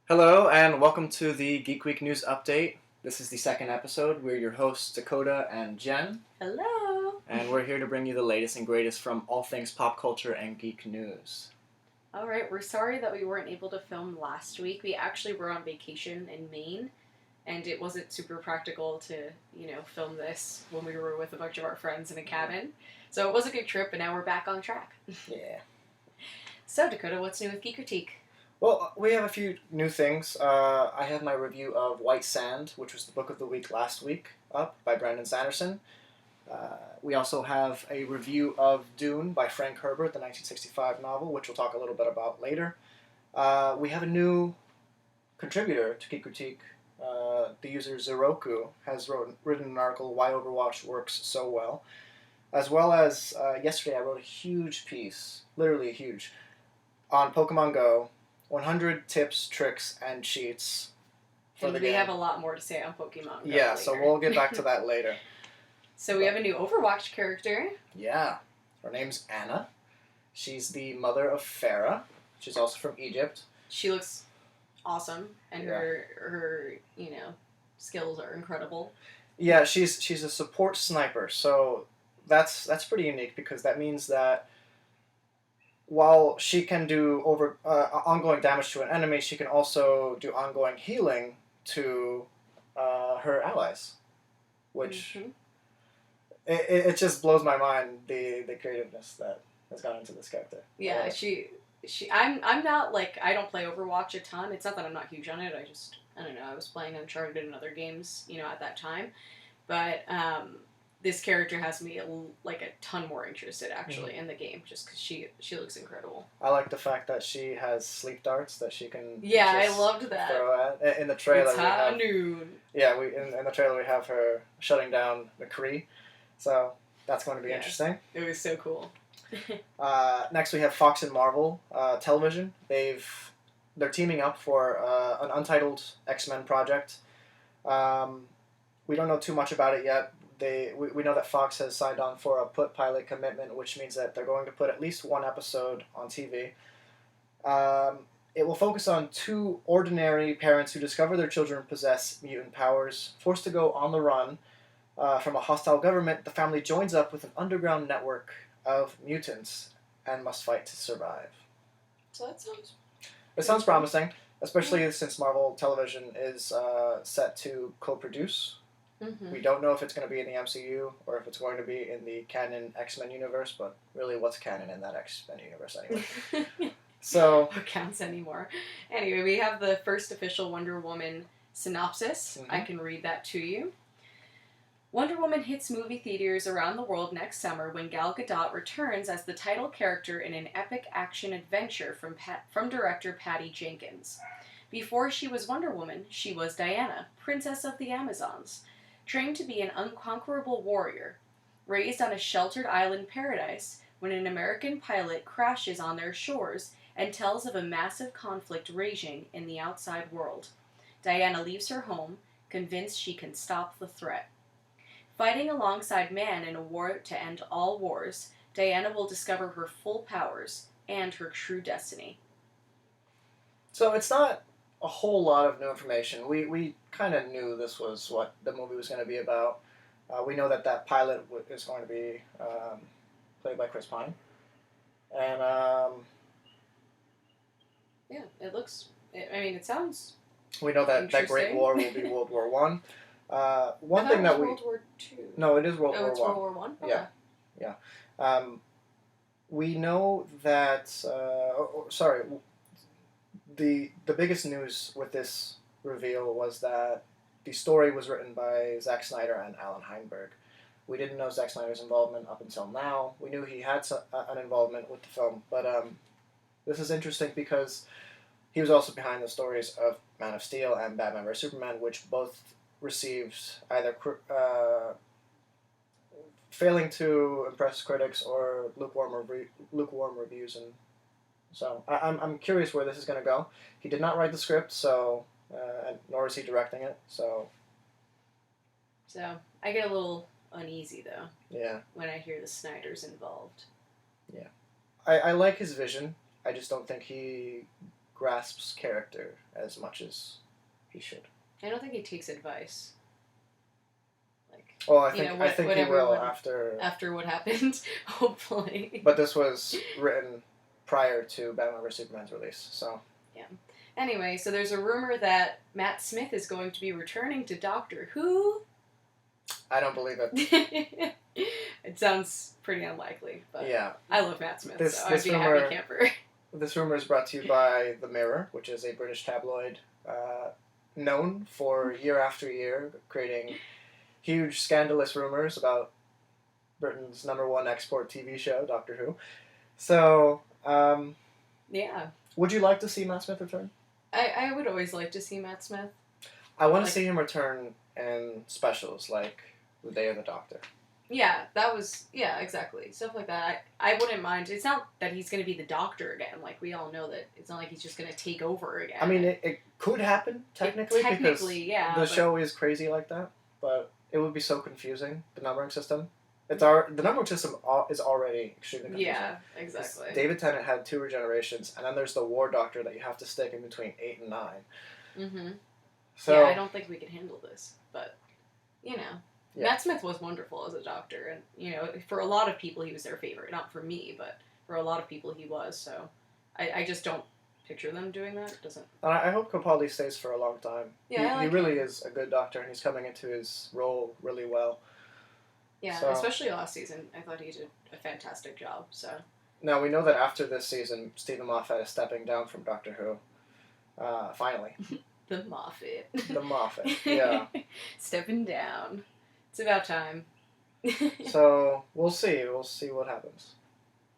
Hello and welcome to the Geek Week News Update. This is the second episode. We're your hosts, Dakota and Jen. Hello! And we're here to bring you the latest and greatest from all things pop culture and geek news. Alright, we're sorry that we weren't able to film last week. We actually were on vacation in Maine, and it wasn't super practical to, film this when we were with a bunch of our friends in a cabin. So it was a good trip, and now we're back on track. Yeah. So, Dakota, what's new with Geekritique? Well, we have a few new things. I have my review of White Sand, which was the book of the week last week, up by Brandon Sanderson. We also have a review of Dune by Frank Herbert, the 1965 novel, which we'll talk a little bit about later. We have a new contributor to Geekritique. The user Zeroku has written an article, Why Overwatch Works So well as yesterday I wrote a huge piece, literally huge, on Pokemon Go, 100 tips, tricks, and cheats for And the we game. have a lot more to say on Pokemon Go Yeah, later. so we'll get back to that later. So we have a new Overwatch character. Yeah, her name's Anna. She's the mother of Farah. She's also from Egypt. She looks awesome, and her skills are incredible. Yeah, she's a support sniper, so that's pretty unique because that means that while she can do ongoing damage to an enemy, she can also do ongoing healing to her allies, which it just blows my mind the creativeness that has gone into this character. Yeah, I'm not I don't play Overwatch a ton. It's not that I'm not huge on it. I don't know. I was playing Uncharted and other games, at that time, but this character has me a ton more interested actually in the game, just because she looks incredible. I like the fact that she has sleep darts that she can. Yeah, I loved that. Throw at. In the trailer, it's high noon. Yeah, in the trailer we have her shutting down McCree, so that's going to be interesting. It was so cool. Next we have Fox and Marvel Television. They're teaming up for an untitled X-Men project. We don't know too much about it yet. We know that Fox has signed on for a pilot commitment, which means that they're going to put at least one episode on TV. It will focus on two ordinary parents who discover their children possess mutant powers. Forced to go on the run from a hostile government, the family joins up with an underground network of mutants and must fight to survive. So It sounds promising, especially since Marvel Television is set to co-produce. Mm-hmm. We don't know if it's going to be in the MCU or if it's going to be in the canon X-Men universe, but really, what's canon in that X-Men universe anyway? So, what counts anymore? Anyway, we have the first official Wonder Woman synopsis. I can read that to you. Wonder Woman hits movie theaters around the world next summer when Gal Gadot returns as the title character in an epic action adventure from director Patty Jenkins. Before she was Wonder Woman, she was Diana, Princess of the Amazons, trained to be an unconquerable warrior. Raised on a sheltered island paradise, when an American pilot crashes on their shores and tells of a massive conflict raging in the outside world, Diana leaves her home, convinced she can stop the threat. Fighting alongside man in a war to end all wars, Diana will discover her full powers and her true destiny. So it's not a whole lot of new information. We kind of knew this was what the movie was going to be about. We know that pilot is going to be played by Chris Pine. And, yeah, it sounds we know that Great War will be World War One. One thing that World War II. No, it is World War One. World War One. Okay. Yeah. We know that. The biggest news with this reveal was that the story was written by Zack Snyder and Alan Heinberg. We didn't know Zack Snyder's involvement up until now. We knew he had an involvement with the film, but this is interesting because he was also behind the stories of Man of Steel and Batman vs Superman, which both received either failing to impress critics or lukewarm reviews, and so I'm curious where this is going to go. He did not write the script, so nor is he directing it. So I get a little uneasy though. Yeah. When I hear the Snyders involved. Yeah, I like his vision. I just don't think he grasps character as much as he should. I don't think he takes advice. Well, I think he will after what happened, hopefully. But this was written prior to Batman vs Superman's release, so. Yeah. Anyway, so there's a rumor that Matt Smith is going to be returning to Doctor Who. I don't believe it. It sounds pretty unlikely, but yeah. I love Matt Smith, so I'd be a happy camper. This rumor is brought to you by The Mirror, which is a British tabloid known for year after year creating huge scandalous rumors about Britain's #1 export TV show, Doctor Who. So, yeah. Would you like to see Matt Smith return? I would always like to see Matt Smith. I want to see him return in specials, like The Day of the Doctor. Yeah, exactly. Stuff like that. I wouldn't mind. It's not that he's going to be the Doctor again. Like, we all know that it's not like he's just going to take over again. I mean, it could happen, technically, because the show is crazy like that, but it would be so confusing, the numbering system. The numbering system is already extremely confusing. Yeah, exactly. David Tennant had 2 regenerations, and then there's the War Doctor that you have to stick in between 8 and 9. Mm-hmm. So, yeah, I don't think we can handle this, but, you know. Yeah. Matt Smith was wonderful as a Doctor, and, you know, for a lot of people he was their favorite. Not for me, but for a lot of people he was, so I just don't picture them doing that. It doesn't. I hope Capaldi stays for a long time. Yeah, he really is a good Doctor, and he's coming into his role really well. Yeah, so, especially last season, I thought he did a fantastic job. So now we know that after this season, Stephen Moffat is stepping down from Doctor Who. Finally. The Moffat. The Moffat, yeah. Stepping down. It's about time. So we'll see. We'll see what happens.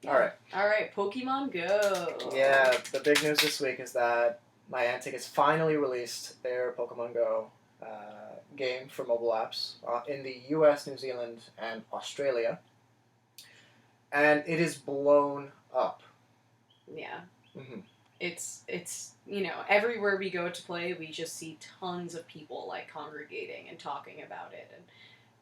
Yeah. All right. Pokemon Go. Yeah, the big news this week is that Niantic has finally released their Pokemon Go game for mobile apps in the US, New Zealand, and Australia. And it is blown up. Yeah. Mm-hmm. It's you know, everywhere we go to play, we just see tons of people, like, congregating and talking about it.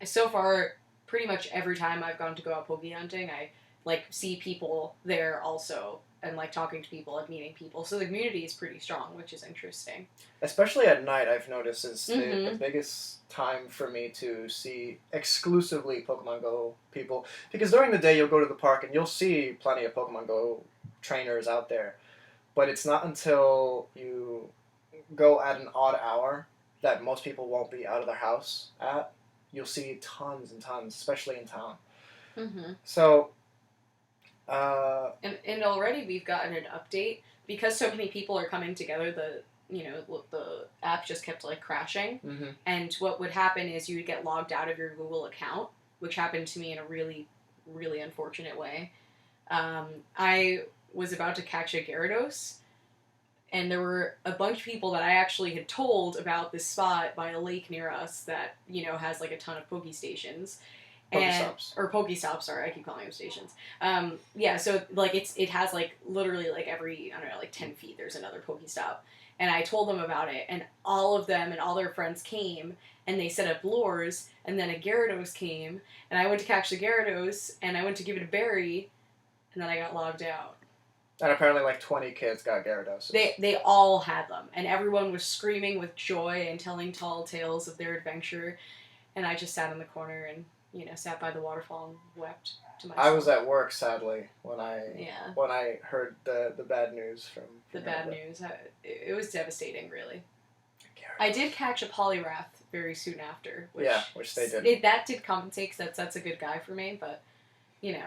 And so far, pretty much every time I've gone to go out Poke hunting, I, like, see people there also, and, like, talking to people and meeting people. So the community is pretty strong, which is interesting. Especially at night, I've noticed is the biggest time for me to see exclusively Pokemon Go people. Because during the day, you'll go to the park and you'll see plenty of Pokemon Go trainers out there. But it's not until you go at an odd hour that most people won't be out of their house at. You'll see tons and tons, especially in town. Mm-hmm. So... And already we've gotten an update. Because so many people are coming together, the app just kept, like, crashing. Mm-hmm. And what would happen is you would get logged out of your Google account, which happened to me in a really, really unfortunate way. I was about to catch a Gyarados, and there were a bunch of people that I actually had told about this spot by a lake near us that, you know, has, like, a ton of Pokestations. Or Pokestops, sorry, I keep calling them stations. Yeah, so, like, it has, like, literally, like, every, I don't know, like, 10 feet there's another Pokestop. And I told them about it, and all of them and all their friends came, and they set up lures, and then a Gyarados came, and I went to catch the Gyarados, and I went to give it a berry, and then I got logged out. And apparently, like, 20 kids got Gyarados. They all had them, and everyone was screaming with joy and telling tall tales of their adventure, and I just sat in the corner and, you know, sat by the waterfall and wept to myself. I was at work, sadly, when I heard the bad news from the bad news. It was devastating, really. I did catch a Poliwrath very soon after. Which they did. That did compensate, because that's a good guy for me, but, you know,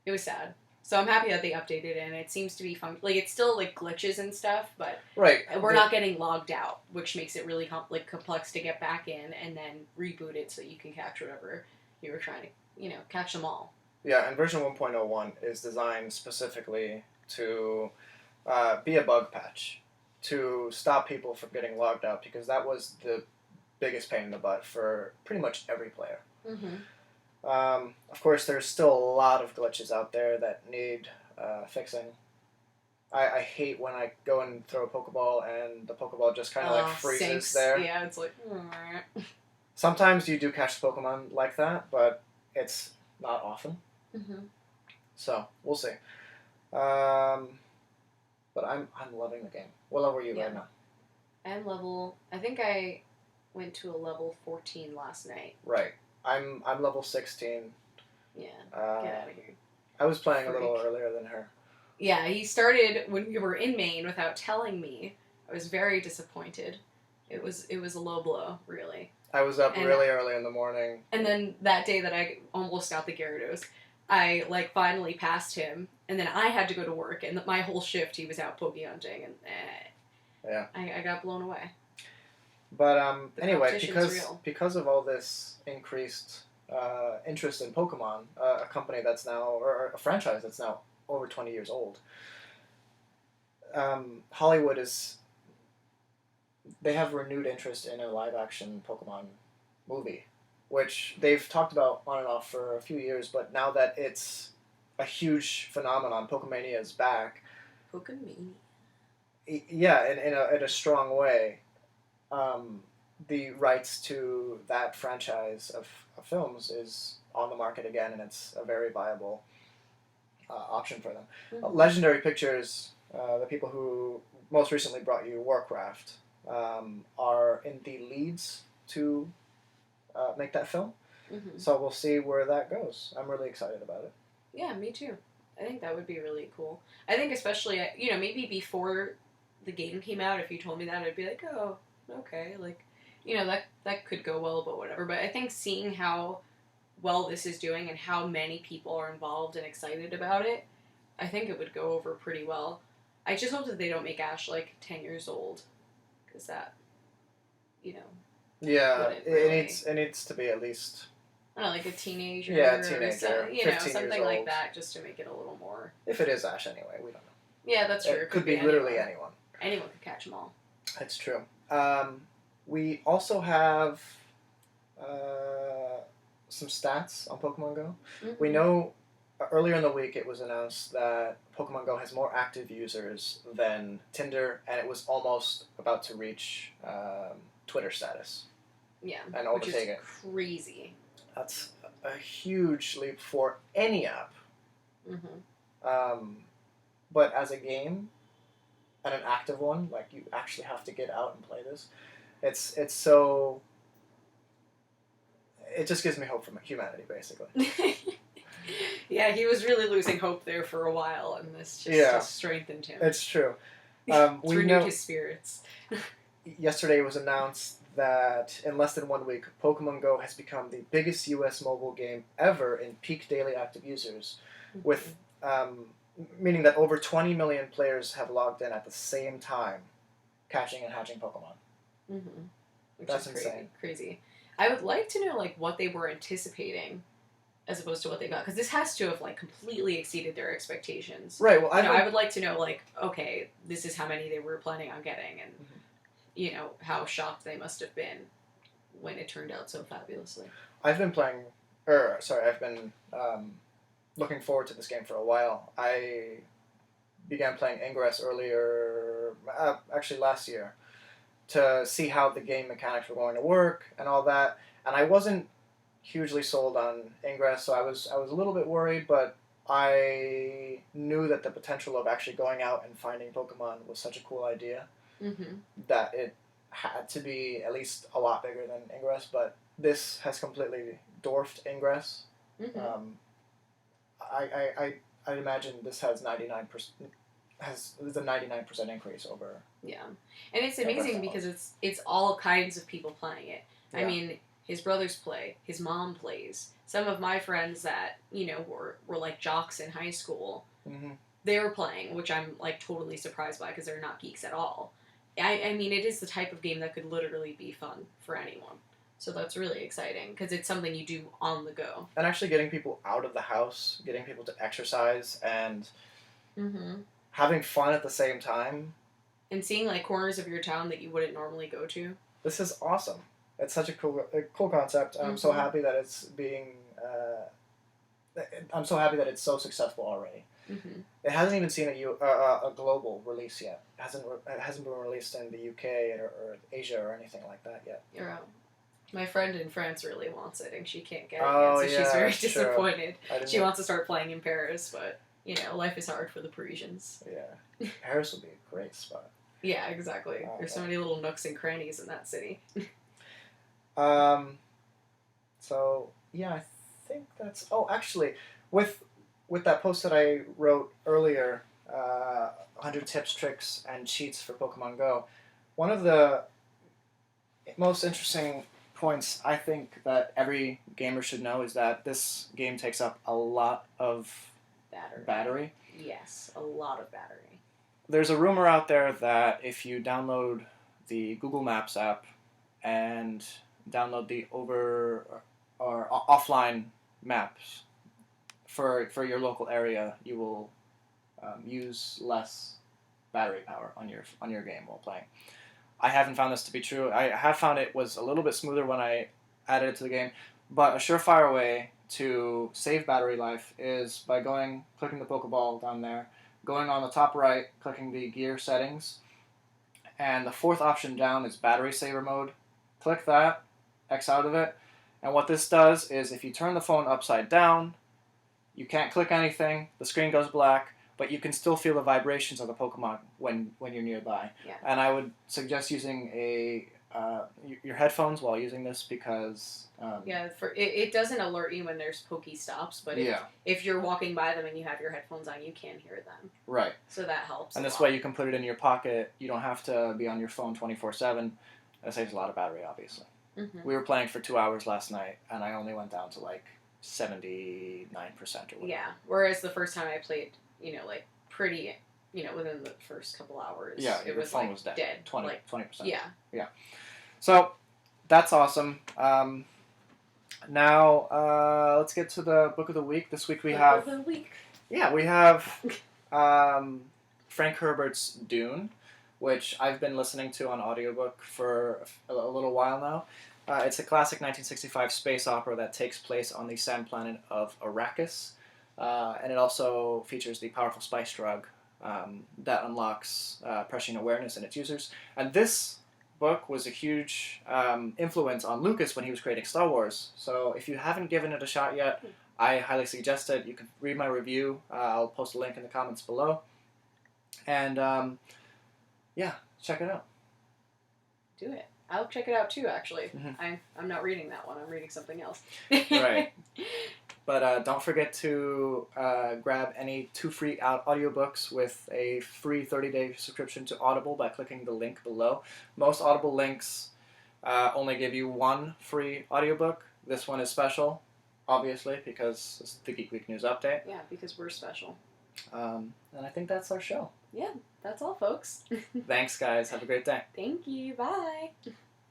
it was sad. So I'm happy that they updated it, and it seems to be fun. Like, it's still, like, glitches and stuff, but we're not getting logged out, which makes it really complex to get back in and then reboot it so you can catch whatever you were trying to, you know, catch them all. Yeah, and version 1.01 is designed specifically to be a bug patch, to stop people from getting logged out, because that was the biggest pain in the butt for pretty much every player. Mm-hmm. Of course, there's still a lot of glitches out there that need fixing. I hate when I go and throw a Pokeball and the Pokeball just kind of like freezes sinks. there. Yeah, it's like... Sometimes you do catch the Pokemon like that, but it's not often. Mm-hmm. So, we'll see. But But I'm loving the game. What level are you right now? I'm level. I think I went to a level 14 last night. Right. I'm level 16. Yeah. Get out of here. I was playing a little earlier than her. Yeah, he started when we were in Maine without telling me. I was very disappointed. It was a low blow, really. I was up really early in the morning. And then that day that I almost got the Gyarados, I finally passed him, and then I had to go to work, and my whole shift he was out Poke hunting, and yeah, I got blown away. But anyway, because of all this increased interest in Pokemon, a company that's now, or a franchise that's now over 20 years old, Hollywood they have renewed interest in a live-action Pokemon movie, which they've talked about on and off for a few years, but now that it's a huge phenomenon, Pokemania is back. Pokemania? Yeah, in a strong way. The rights to that franchise of films is on the market again, and it's a very viable option for them. Mm-hmm. Legendary Pictures, the people who most recently brought you Warcraft, are in the leads to make that film. Mm-hmm. So we'll see where that goes. I'm really excited about it. Yeah, me too. I think that would be really cool. I think especially, maybe before the game came out, if you told me that, I'd be like, oh, okay, that could go well, but whatever. But I think seeing how well this is doing and how many people are involved and excited about it, I think it would go over pretty well. I just hope that they don't make Ash 10 years old, because that, Yeah, it needs to be at least. I don't know, a teenager. Yeah, a teenager. Or something like that, just to make it a little more. If it is Ash, anyway, we don't know. Yeah, that's true. It could be literally anyone. Anyone could catch them all. That's true. We also have some stats on Pokemon Go. Mm-hmm. We know earlier in the week it was announced that Pokemon Go has more active users than Tinder, and it was almost about to reach Twitter status. Yeah, and overtake which is it. Crazy. That's a huge leap for any app. Mm-hmm. But as a game, and an active one, you actually have to get out and play this. It's so. It just gives me hope for humanity, basically. Yeah, he was really losing hope there for a while, and this just strengthened him. It's true. It's renewed his spirits. Yesterday it was announced that in less than 1 week, Pokemon Go has become the biggest U.S. mobile game ever in peak daily active users, Mm-hmm. with meaning that over 20 million players have logged in at the same time, catching and hatching Pokemon. Mm-hmm. Which That's is crazy. insane. Crazy. I would like to know what they were anticipating, as opposed to what they got, because this has to have completely exceeded their expectations. Right. Well, I would like to know okay, this is how many they were planning on getting, and how shocked they must have been when it turned out so fabulously. I've been looking forward to this game for a while. I began playing Ingress earlier, actually last year, to see how the game mechanics were going to work and all that. And I wasn't hugely sold on Ingress, so I was a little bit worried, but I knew that the potential of actually going out and finding Pokemon was such a cool idea that it had to be at least a lot bigger than Ingress, but this has completely dwarfed Ingress. I'd imagine this has 99%. There's a 99% increase over. Yeah, and it's amazing because it's all kinds of people playing it. Yeah. I mean, his brothers play, his mom plays. Some of my friends that were jocks in high school, they were playing, which I'm totally surprised by because they're not geeks at all. I mean, it is the type of game that could literally be fun for anyone. So that's really exciting because it's something you do on the go. And actually getting people out of the house, getting people to exercise, and having fun at the same time. And seeing corners of your town that you wouldn't normally go to. This is awesome. It's such a cool concept. I'm so happy that it's being. I'm so happy that it's so successful already. It hasn't even seen a global release yet. It hasn't been released in the UK or Asia or anything like that yet. You're out. My friend in France really wants it, and she can't get it yet, so she's very disappointed. She wants to start playing in Paris, but life is hard for the Parisians. Yeah. Paris would be a great spot. Yeah, exactly. There's so many little nooks and crannies in that city. So yeah, I think that's. Oh, actually, with that post that I wrote earlier, 100 tips, tricks, and cheats for Pokemon Go. One of the most interesting points I think that every gamer should know is that this game takes up a lot of battery. Yes, a lot of battery. There's a rumor out there that if you download the Google Maps app and download the offline maps for your local area, you will use less battery power on your game while playing. I haven't found this to be true. I have found it was a little bit smoother when I added it to the game, but a surefire way to save battery life is by clicking the Pokeball down there, going on the top right, clicking the gear settings, and the fourth option down is battery saver mode. Click that, X out of it, and what this does is if you turn the phone upside down, you can't click anything, the screen goes black, but you can still feel the vibrations of the Pokemon when you're nearby. Yeah. And I would suggest using your headphones while using this because... it doesn't alert you when there's Pokestops, but if you're walking by them and you have your headphones on, you can hear them. Right. So that helps. And this way you can put it in your pocket. You don't have to be on your phone 24/7. That saves a lot of battery, obviously. Mm-hmm. We were playing for 2 hours last night, and I only went down to 79% or whatever. Yeah. Whereas the first time I played, pretty, within the first couple hours. Yeah, your phone was dead. 20%. Yeah. Yeah. So, that's awesome. Now, let's get to the book of the week. This week we have... Book of the week. Yeah, we have Frank Herbert's Dune, which I've been listening to on audiobook for a little while now. It's a classic 1965 space opera that takes place on the sand planet of Arrakis. And it also features the powerful spice drug that unlocks prescient awareness in its users. And this book was a huge influence on Lucas when he was creating Star Wars. So if you haven't given it a shot yet, I highly suggest it. You can read my review. I'll post a link in the comments below. And check it out. Do it. I'll check it out too, actually. Mm-hmm. I'm not reading that one. I'm reading something else. Right. But don't forget to grab any 2 free audiobooks with a free 30-day subscription to Audible by clicking the link below. Most Audible links only give you 1 free audiobook. This one is special, obviously, because it's the Geek Week News Update. Yeah, because we're special. And I think that's our show. Yeah, that's all, folks. Thanks, guys. Have a great day. Thank you. Bye.